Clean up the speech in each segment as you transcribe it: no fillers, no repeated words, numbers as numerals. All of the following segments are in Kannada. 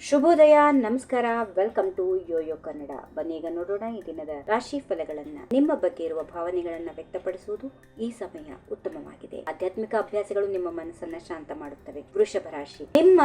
ಶುಭೋದಯ, ನಮಸ್ಕಾರ, ವೆಲ್ಕಮ್ ಟು ಯೋಯೋ ಕನ್ನಡ. ಬನ್ನಿ ಈಗ ನೋಡೋಣ ಈ ದಿನದ ರಾಶಿ ಫಲಗಳನ್ನ. ನಿಮ್ಮ ಬಗ್ಗೆ ಇರುವ ಭಾವನೆಗಳನ್ನ ವ್ಯಕ್ತಪಡಿಸುವುದು ಈ ಸಮಯ ಉತ್ತಮವಾಗಿದೆ. ಆಧ್ಯಾತ್ಮಿಕ ಅಭ್ಯಾಸಗಳು ನಿಮ್ಮ ಮನಸ್ಸನ್ನ ಶಾಂತ ಮಾಡುತ್ತವೆ. ವೃಷಭ ರಾಶಿ, ನಿಮ್ಮ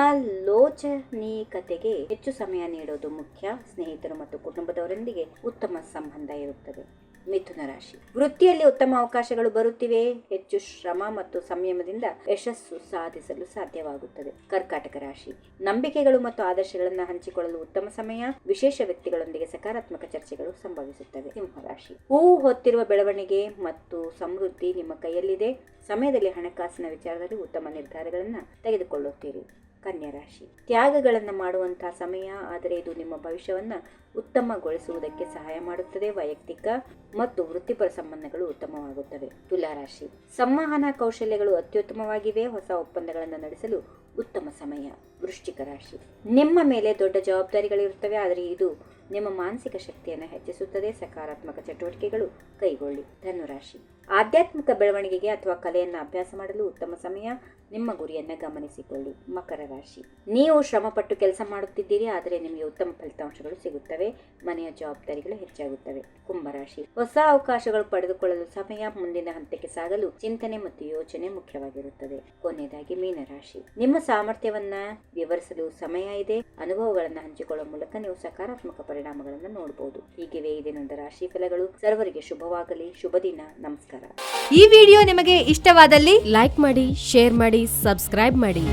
ಲೋಚನೀಕತೆಗೆ ಹೆಚ್ಚು ಸಮಯ ನೀಡೋದು ಮುಖ್ಯ. ಸ್ನೇಹಿತರು ಮತ್ತು ಕುಟುಂಬದವರೊಂದಿಗೆ ಉತ್ತಮ ಸಂಬಂಧ ಇರುತ್ತದೆ. ಮಿಥುನ ರಾಶಿ, ವೃತ್ತಿಯಲ್ಲಿ ಉತ್ತಮ ಅವಕಾಶಗಳು ಬರುತ್ತಿವೆ. ಹೆಚ್ಚು ಶ್ರಮ ಮತ್ತು ಸಂಯಮದಿಂದ ಯಶಸ್ಸು ಸಾಧಿಸಲು ಸಾಧ್ಯವಾಗುತ್ತದೆ. ಕರ್ಕಾಟಕ ರಾಶಿ, ನಂಬಿಕೆಗಳು ಮತ್ತು ಆದರ್ಶಗಳನ್ನು ಹಂಚಿಕೊಳ್ಳಲು ಉತ್ತಮ ಸಮಯ. ವಿಶೇಷ ವ್ಯಕ್ತಿಗಳೊಂದಿಗೆ ಸಕಾರಾತ್ಮಕ ಚರ್ಚೆಗಳು ಸಂಭವಿಸುತ್ತವೆ. ಸಿಂಹ ರಾಶಿ, ಹೂವು ಹೊತ್ತಿರುವ ಬೆಳವಣಿಗೆ ಮತ್ತು ಸಮೃದ್ಧಿ ನಿಮ್ಮ ಕೈಯಲ್ಲಿದೆ. ಸಮಯದಲ್ಲಿ ಹಣಕಾಸಿನ ವಿಚಾರದಲ್ಲಿ ಉತ್ತಮ ನಿರ್ಧಾರಗಳನ್ನು ತೆಗೆದುಕೊಳ್ಳುತ್ತೀರಿ. ಕನ್ಯಾ ರಾಶಿ, ತ್ಯಾಗಗಳನ್ನು ಮಾಡುವಂತಹ ಸಮಯ, ಆದರೆ ಇದು ನಿಮ್ಮ ಭವಿಷ್ಯವನ್ನ ಉತ್ತಮಗೊಳಿಸುವುದಕ್ಕೆ ಸಹಾಯ ಮಾಡುತ್ತದೆ. ವೈಯಕ್ತಿಕ ಮತ್ತು ವೃತ್ತಿಪರ ಸಂಬಂಧಗಳು ಉತ್ತಮವಾಗುತ್ತವೆ. ತುಲಾ ರಾಶಿ, ಸಂವಹನ ಕೌಶಲ್ಯಗಳು ಅತ್ಯುತ್ತಮವಾಗಿವೆ. ಹೊಸ ಒಪ್ಪಂದಗಳನ್ನು ನಡೆಸಲು ಉತ್ತಮ ಸಮಯ. ವೃಶ್ಚಿಕ ರಾಶಿ, ನಿಮ್ಮ ಮೇಲೆ ದೊಡ್ಡ ಜವಾಬ್ದಾರಿಗಳಿರುತ್ತವೆ, ಆದರೆ ಇದು ನಿಮ್ಮ ಮಾನಸಿಕ ಶಕ್ತಿಯನ್ನು ಹೆಚ್ಚಿಸುತ್ತದೆ. ಸಕಾರಾತ್ಮಕ ಚಟುವಟಿಕೆಗಳು ಕೈಗೊಳ್ಳಿ. ಧನುರಾಶಿ, ಆಧ್ಯಾತ್ಮಿಕ ಬೆಳವಣಿಗೆಗೆ ಅಥವಾ ಕಲೆಯನ್ನು ಅಭ್ಯಾಸ ಮಾಡಲು ಉತ್ತಮ ಸಮಯ. ನಿಮ್ಮ ಗುರಿಯನ್ನು ಗಮನಿಸಿಕೊಳ್ಳಿ. ಮಕರ ರಾಶಿ, ನೀವು ಶ್ರಮಪಟ್ಟು ಕೆಲಸ ಮಾಡುತ್ತಿದ್ದೀರಿ, ಆದರೆ ನಿಮಗೆ ಉತ್ತಮ ಫಲಿತಾಂಶಗಳು ಸಿಗುತ್ತವೆ. ಮನೆಯ ಜವಾಬ್ದಾರಿಗಳು ಹೆಚ್ಚಾಗುತ್ತವೆ. ಕುಂಭರಾಶಿ, ಹೊಸ ಅವಕಾಶಗಳು ಪಡೆದುಕೊಳ್ಳಲು ಸಮಯ. ಮುಂದಿನ ಹಂತಕ್ಕೆ ಸಾಗಲು ಚಿಂತನೆ ಮತ್ತು ಯೋಚನೆ ಮುಖ್ಯವಾಗಿರುತ್ತದೆ. ಕೊನೆಯದಾಗಿ ಮೀನರಾಶಿ, ನಿಮ್ಮ ಸಾಮರ್ಥ್ಯವನ್ನ ವಿವರಿಸಲು ಸಮಯ ಇದೆ. ಅನುಭವಗಳನ್ನು ಹಂಚಿಕೊಳ್ಳುವ ಮೂಲಕ ನೀವು ಸಕಾರಾತ್ಮಕ ಪರಿಣಾಮಗಳನ್ನು ನೋಡಬಹುದು. ಹೀಗಿವೆ ಈ ದಿನದ ರಾಶಿ ಫಲಗಳು. ಸರ್ವರಿಗೆ ಶುಭವಾಗಲಿ. ಶುಭ ದಿನ. ನಮಸ್ಕಾರ. ಈ ವಿಡಿಯೋ ನಿಮಗೆ ಇಷ್ಟವಾದಲ್ಲಿ ಲೈಕ್ ಮಾಡಿ, ಶೇರ್ ಮಾಡಿ, ಸಬ್ಸ್ಕ್ರೈಬ್ ಮಾಡಿ.